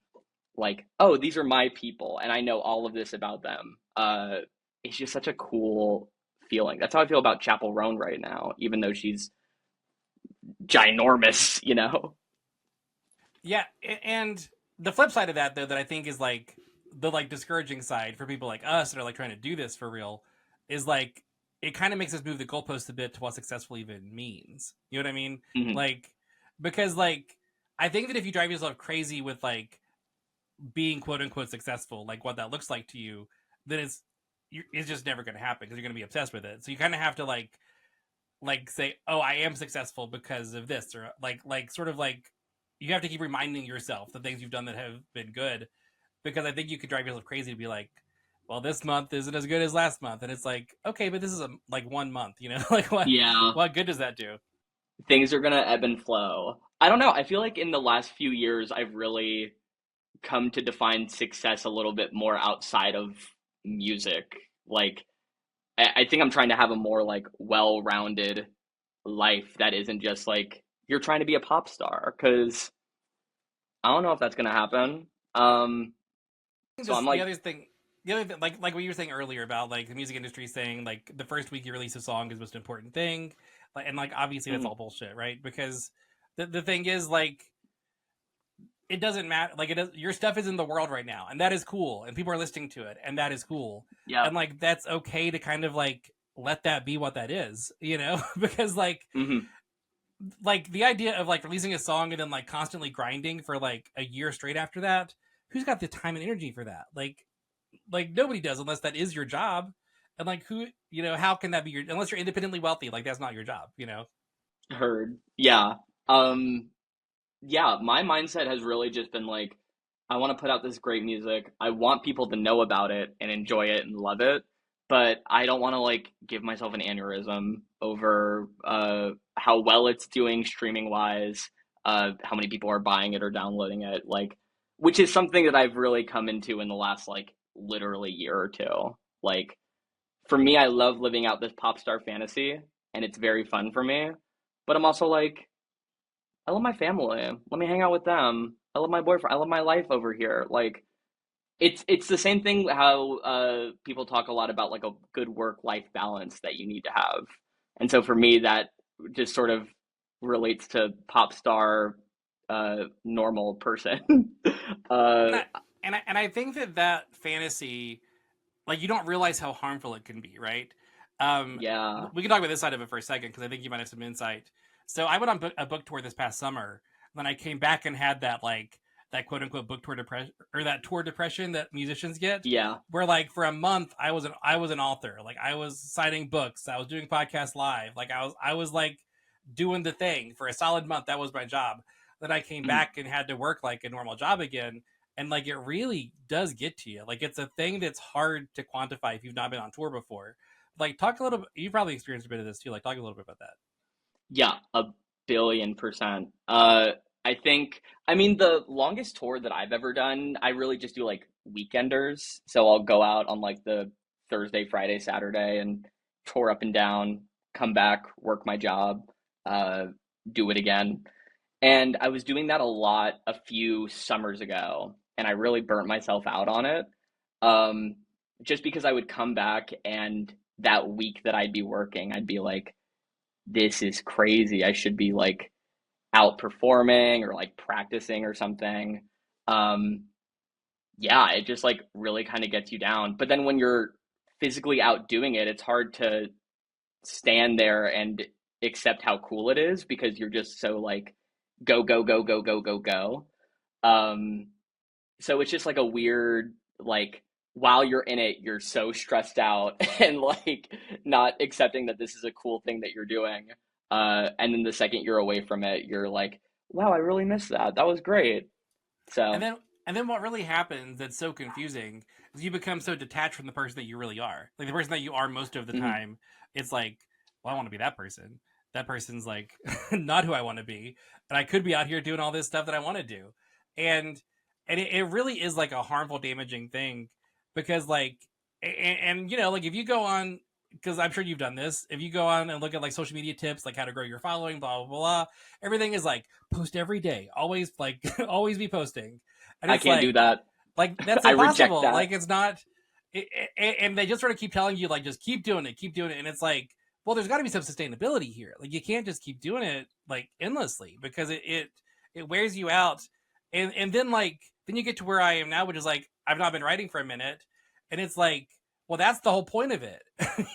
like, oh, these are my people, and I know all of this about them. It's just such a cool feeling. That's how I feel about Chapel Roan right now, even though she's ginormous, you know? Yeah, and the flip side of that though that I think is like the like discouraging side for people like us that are like trying to do this for real is like it kind of makes us move the goalpost a bit to what successful even means. You know what I mean? Hmm. Like because like I think that if you drive yourself crazy with like being quote unquote successful, like what that looks like to you, then it's just never going to happen because you're going to be obsessed with it. So you kind of have to like say, oh, I am successful because of this, or like sort of like you have to keep reminding yourself the things you've done that have been good, because I think you could drive yourself crazy to be like, well, this month isn't as good as last month, and it's like, okay, but this is like 1 month, you know, like Yeah, what good does that do? things are gonna ebb and flow. I don't know. I feel like in the last few years, I've really come to define success a little bit more outside of music. Like, I think I'm trying to have a more like well-rounded life that isn't just like you're trying to be a pop star, because I don't know if that's gonna happen. So I'm Just the like, other thing. The other thing, like what you were saying earlier about like the music industry saying like the first week you release a song is the most important thing, like and like obviously that's mm, all bullshit, right? Because the thing is like it doesn't matter. Like it does, your stuff is in the world right now, and that is cool, and people are listening to it, and that is cool, yeah, and like that's okay to kind of like let that be what that is, you know? Because hmm, like the idea of like releasing a song and then like constantly grinding for like a year straight after that, who's got the time and energy for that? Like nobody does unless that is your job, and like who you know how can that be your unless you're independently wealthy? Like that's not your job, you know? heard, yeah. Um, yeah, my mindset has really just been like, I want to put out this great music. I want people to know about it and enjoy it and love it, but I don't want to like give myself an aneurysm over how well it's doing streaming wise, how many people are buying it or downloading it, like, which is something that I've really come into in the last like literally year or two. Like, for me, I love living out this pop star fantasy, and it's very fun for me. But I'm also like, I love my family. Let me hang out with them. I love my boyfriend. I love my life over here. Like, it's the same thing how people talk a lot about like a good work life balance that you need to have. And so for me, that just sort of relates to pop star normal person. And uh I think that that fantasy, like you don't realize how harmful it can be, right? Um, yeah. we can talk about this side of it for a second because I think you might have some insight. So I went on a book tour this past summer. Then I came back and had that quote unquote book tour depression, or that tour depression that musicians get. Yeah. Where like for a month I was an author. Like I was signing books, I was doing podcasts live. Like I was like doing the thing for a solid month. That was my job. Then I came Mhm. back and had to work like a normal job again. And like it really does get to you. Like it's a thing that's hard to quantify if you've not been on tour before. Like talk a little bit, you probably experienced a bit of this too. Like talk a little bit about that. Yeah, 1 billion%. I think, I mean, the longest tour that I've ever done, I really just do like weekenders. So I'll go out on like the Thursday, Friday, Saturday and tour up and down, come back, work my job, uh, do it again. And I was doing that a lot a few summers ago, and I really burnt myself out on it. Um, just because I would come back and that week that I'd be working, I'd be like, this is crazy. I should be like outperforming or like practicing or something. Um, yeah, it just like really kind of gets you down. But then when you're physically out doing it, it's hard to stand there and accept how cool it is because you're just so like go, go, go, go, go, go, go. Um, so it's just like a weird, like, while you're in it, you're so stressed out and like not accepting that this is a cool thing that you're doing. And then the second you're away from it, you're like, wow, I really missed that. That was great. And So, then and then what really happens that's so confusing is you become so detached from the person that you really are. Like the person that you are most of the mhm. time, it's like, well, I want to be that person. That person's like not who I want to be. And I could be out here doing all this stuff that I want to do. And it really is like a harmful, damaging thing because like and you know, like if you go on because I'm sure you've done this. If you go on and look at like social media tips, like how to grow your following, blah blah blah, everything is like post every day, always like always be posting, and I it's can't do that. like that's I reject impossible. that. Like it's not, and they just sort of keep telling you like just keep doing it, and it's like, well, there's got to be some sustainability here. Like you can't just keep doing it like endlessly because it wears you out, and then like then you get to where I am now, which is like I've not been writing for a minute, and it's like. Well, that's the whole point of it,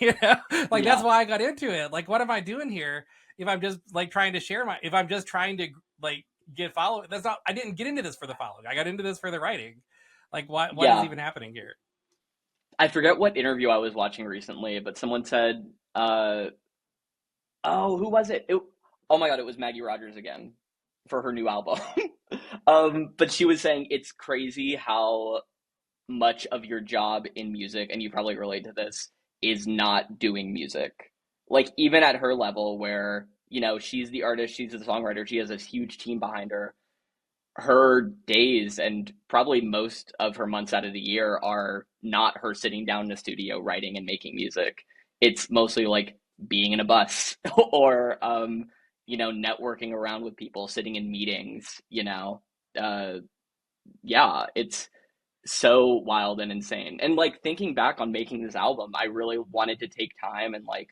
you know. Like that's Yeah. why I got into it. Like, what am I doing here if I'm just like trying to if I'm just trying to like get following? That's not. I didn't get into this for the following. I got into this for the writing. Like, what is Yeah. even happening here? I forget what interview I was watching recently, but someone said, oh, who was it? Oh my God, it was Maggie Rogers again for her new album. But she was saying it's crazy how much of your job in music, and you probably relate to this, is not doing music. Like, even at her level, where, she's the artist, she's the songwriter, she has this huge team behind her. Her days and probably most of her months out of the year are not her sitting down in a studio writing and making music. It's mostly like being in a bus or, networking around with people, sitting in meetings, Uh, yeah, it's so wild and insane. And like thinking back on making this album, I really wanted to take time and like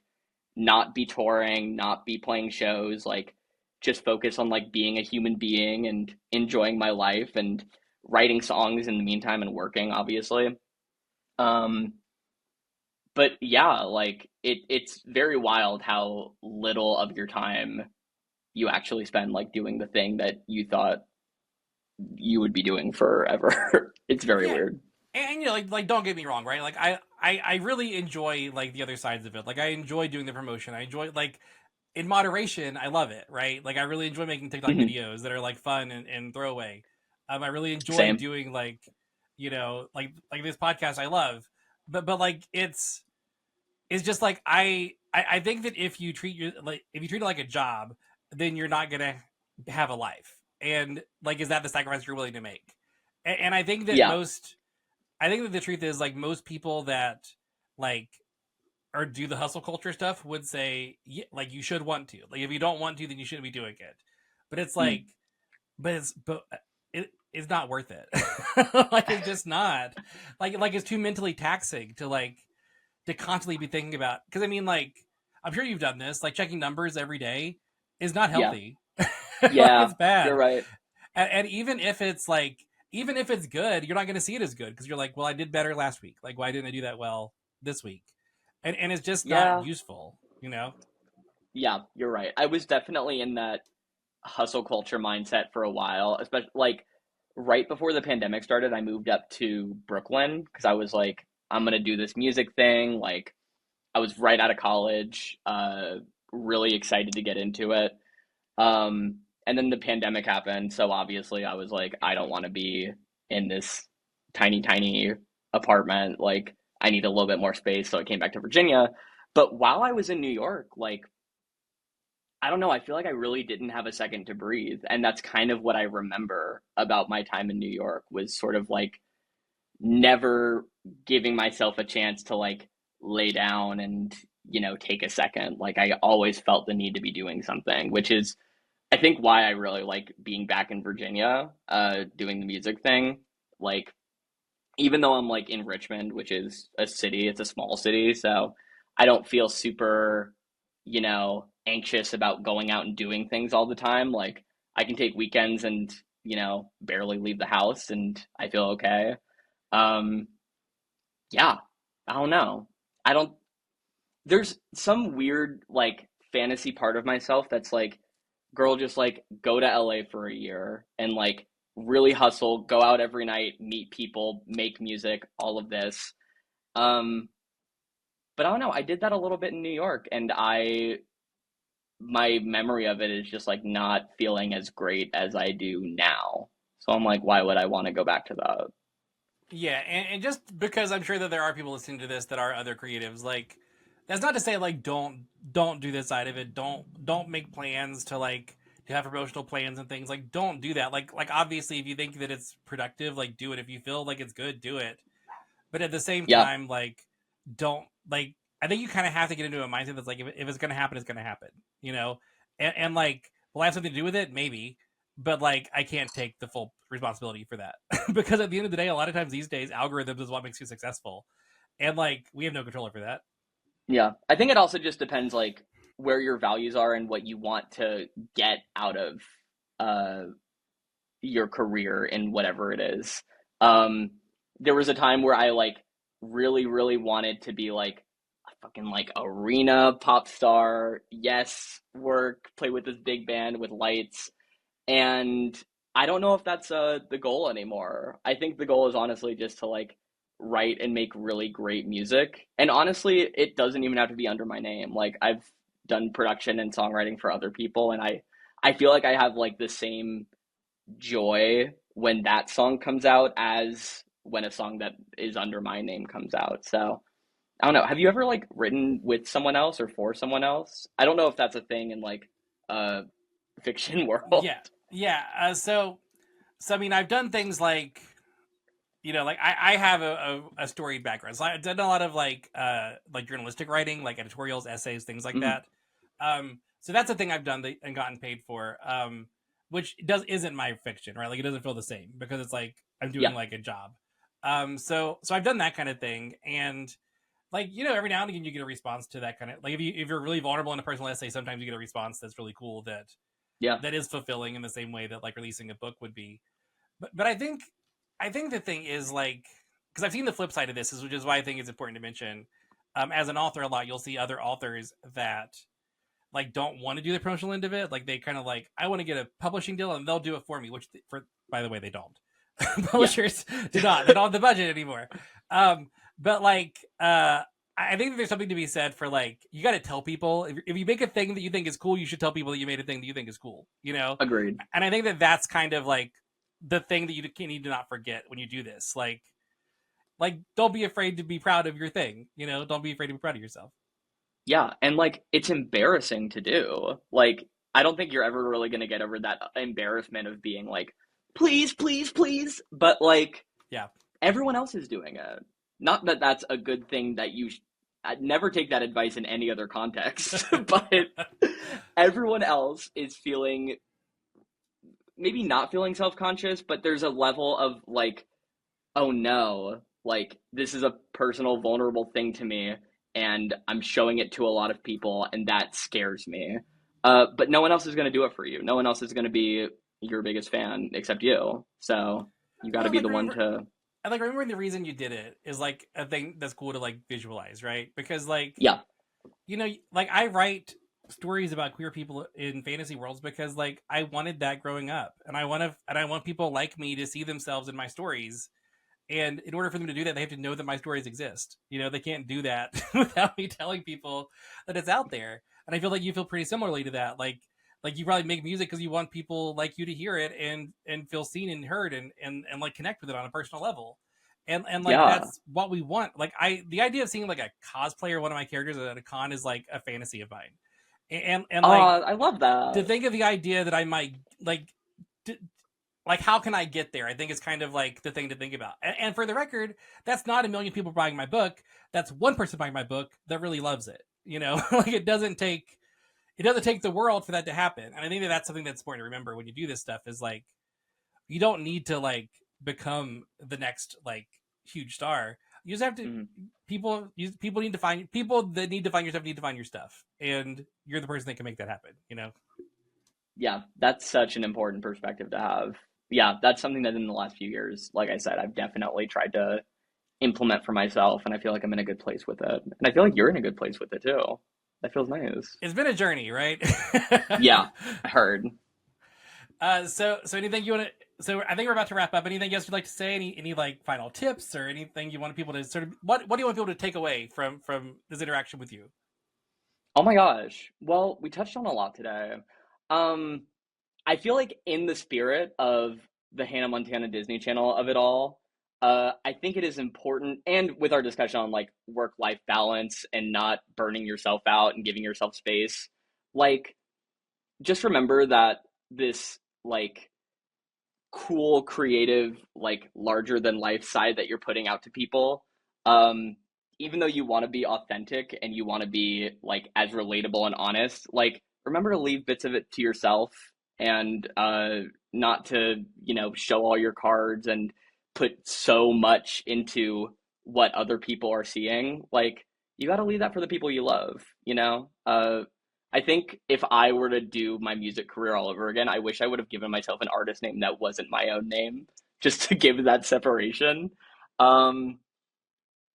not be touring, not be playing shows, like just focus on like being a human being and enjoying my life and writing songs in the meantime and working, obviously. Um, but yeah, like it's very wild how little of your time you actually spend like doing the thing that you thought you would be doing forever. It's very Yeah, weird. and you know, like don't get me wrong, right? Like I really enjoy like the other sides of it. Like I enjoy doing the promotion. I enjoy like in moderation. I love it, right? Like I really enjoy making TikTok Mhm. videos that are like fun and throwaway. I really enjoy Same. doing like you know like this podcast. I love, but like it's just like I think that if you treat your like if you treat it like a job, then you're not gonna have a life. And like, is that the sacrifice you're willing to make? And I think that Yeah. I think that the truth is like most people that like or do the hustle culture stuff would say yeah, like you should want to. Like if you don't want to, then you shouldn't be doing it. But it's Mm. like, but it's not worth it. Like it's just not. Like it's too mentally taxing to constantly be thinking about. Because I mean, like I'm sure you've done this. Like checking numbers every day is not Yeah. healthy. Like Yeah. it's You're bad. right. And even if it's like even if it's good, you're not going to see it as good because you're like, well, I did better last week. Like, why didn't I do that well this week? And it's just not Yeah. useful, you know. Yeah, you're right. I was definitely in that hustle culture mindset for a while, especially like right before the pandemic started, I moved up to Brooklyn because I was like, I'm gonna do this music thing. Like, I was right out of college, really excited to get into it. And then the pandemic happened, so obviously I was like, I don't want to be in this tiny, tiny apartment. Like, I need a little bit more space, so I came back to Virginia. But while I was in New York, like, I don't know, I feel like I really didn't have a second to breathe. And that's kind of what I remember about my time in New York was sort of like never giving myself a chance to like lay down and, take a second. Like I always felt the need to be doing something, which is I think why I really like being back in Virginia, doing the music thing. Like even though I'm like in Richmond, which is a city, it's a small city, so I don't feel super, anxious about going out and doing things all the time. Like I can take weekends and, barely leave the house and I feel okay. Um, yeah, I don't know. I don't, there's some weird like fantasy part of myself that's like, girl, just like go to LA for a year and like really hustle, go out every night, meet people, make music, all of this. Um, but I don't know. I did that a little bit in New York, and my memory of it is just like not feeling as great as I do now. So I'm like, why would I want to go back to that? Yeah, and just because I'm sure that there are people listening to this that are other creatives, like that's not to say like don't do this side of it. Don't make plans to like to have promotional plans and things. Like don't do that. Like obviously if you think that it's productive, like do it. If you feel like it's good, do it. But at the same Yeah, time, like don't like I think you kind of have to get into a mindset that's like if it's gonna happen, it's gonna happen. You know, and like will I have something to do with it? Maybe, but like I can't take the full responsibility for that because at the end of the day, a lot of times these days, algorithms is what makes you successful, and like we have no control over that. yeah. I think it also just depends like where your values are and what you want to get out of uh your career in whatever it is. Um, there was a time where I like really, really wanted to be like a fucking like arena pop star. Yes, work, play with this big band with lights. And I don't know if that's the goal anymore. I think the goal is honestly just to like write and make really great music. And honestly, it doesn't even have to be under my name. Like I've done production and songwriting for other people and I feel like I have like the same joy when that song comes out as when a song that is under my name comes out. So I don't know. Have you ever like written with someone else or for someone else? I don't know if that's a thing in like uh fiction world. Yeah, yeah. So I mean, I've done things like like I have a storied background. So I've done a lot of like journalistic writing, like editorials, essays, things like Mhm. that. So that's a thing I've done and gotten paid for. Which isn't my fiction, right? Like it doesn't feel the same because it's like I'm doing Yeah. like a job. So I've done that kind of thing, and like every now and again you get a response to that kind of like if you're really vulnerable in a personal essay, sometimes you get a response that's really cool Yeah. that is fulfilling in the same way that like releasing a book would be. But I think the thing is like because I've seen the flip side of this, which is why I think it's important to mention. As an author, a lot you'll see other authors that like don't want to do the promotional end of it. Like they kind of like I want to get a publishing deal and they'll do it for me. Which for by the way they don't. Yeah. Publishers do not. They don't have the budget anymore. But like I think that there's something to be said for like you got to tell people if you make a thing that you think is cool, you should tell people that you made a thing that you think is cool. Agreed. And I think that that's kind of like the thing that you need to not forget when you do this. Like don't be afraid to be proud of your thing. Don't be afraid to be proud of yourself. Yeah, and like it's embarrassing to do. Like I don't think you're ever really going to get over that embarrassment of being like please, please, please, but like Yeah. everyone else is doing it. Not that that's a good thing that I'd never take that advice in any other context, but everyone else is feeling maybe not feeling self-conscious, but there's a level of like, oh no, like this is a personal, vulnerable thing to me, and I'm showing it to a lot of people, and that scares me. But no one else is going to do it for you. No one else is going to be your biggest fan except you. So you got Well, to and be like the one to, remembering the reason you did it is like a thing that's cool to like visualize, right? Because like yeah, like I write stories about queer people in fantasy worlds because like I wanted that growing up, and I want people like me to see themselves in my stories. And in order for them to do that, they have to know that my stories exist. You know, they can't do that without me telling people that it's out there. And I feel like you feel pretty similarly to that. Like you probably make music because you want people like you to hear it and feel seen and heard and like connect with it on a personal level. And like Yeah. that's what we want. Like the idea of seeing like a cosplayer, one of my characters at a con, is like a fantasy of mine. And like I love to that. think of the idea that I might like how can I get there? I think it's kind of like the thing to think about. And for the record, that's not a million people buying my book. That's one person buying my book that really loves it. You know, like it doesn't take the world for that to happen. And I think that that's something that's important to remember when you do this stuff is like you don't need to like become the next like huge star. You just have to people need to find people that need to find your stuff need to find your stuff, and you're the person that can make that happen. You know. Yeah, that's such an important perspective to have. Yeah, that's something that in the last few years, like I said, I've definitely tried to implement for myself, and I feel like I'm in a good place with it. And I feel like you're in a good place with it too. That feels nice. It's been a journey, right? Yeah, I heard. So anything you want to? So I think we're about to wrap up. Anything else you'd like to say? Any like final tips or anything you want people to sort of what do you want people to take away from this interaction with you? Oh my gosh. Well, we touched on a lot today. Um, I feel like in the spirit of the Hannah Montana Disney Channel of it all, I think it is important, and with our discussion on like work-life balance and not burning yourself out and giving yourself space, like just remember that this like cool, creative, like larger than life side that you're putting out to people, um, even though you want to be authentic and you want to be like as relatable and honest, like remember to leave bits of it to yourself and not to, show all your cards and put so much into what other people are seeing. Like you got to leave that for the people you love, you know? I think if I were to do my music career all over again, I wish I would have given myself an artist name that wasn't my own name, just to give that separation. Um,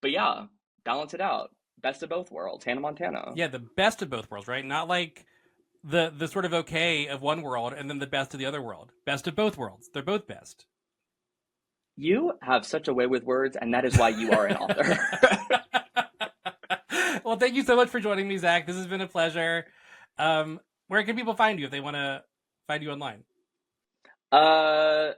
but yeah, balance it out. Best of both worlds, Hannah Montana. Yeah, the best of both worlds, right? Not like the sort of okay of one world and then the best of the other world. Best of both worlds. They're both best. You have such a way with words, and that is why you are an author. Well, thank you so much for joining me, Zach. This has been a pleasure. Where can people find you if they want to find you online? uh,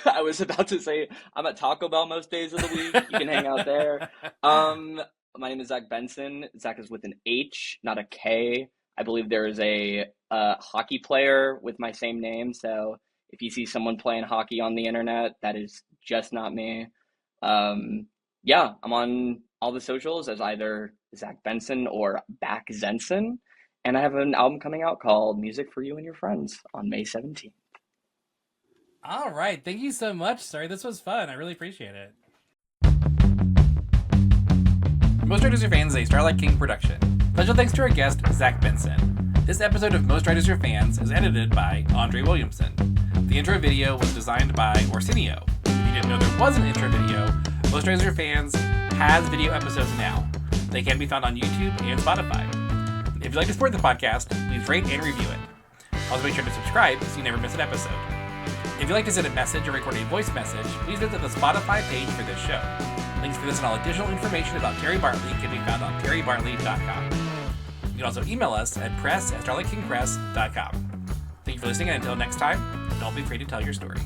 I was about to say I'm at Taco Bell most days of the week. You can hang out there. Um, my name is Zach Benson. Zach is with an H, not a K. I believe there is a hockey player with my same name. So if you see someone playing hockey on the internet, that is just not me. Yeah, I'm on all the socials as either Zach Benson or Back Zenson. And I have an album coming out called Music for You and Your Friends on May 17th. All right. Thank you so much, sir. This was fun. I really appreciate it. Most Writers Are Fans is a Starlight King production. Special thanks to our guest, Zach Benson. This episode of Most Writers Are Fans is edited by Andre Williamson. The intro video was designed by Orsinio. If you didn't know there was an intro video, Most Writers Are Fans has video episodes now. They can be found on YouTube and Spotify. If you'd like to support the podcast, please rate and review it. Also make sure to subscribe so you never miss an episode. If you'd like to send a message or record a voice message, please visit the Spotify page for this show. Links for this and all additional information about Terry Bartley can be found on terrybartley.com. You can also email us at press@starlightkingpress.com. Thank you for listening, and until next time, don't be afraid to tell your story.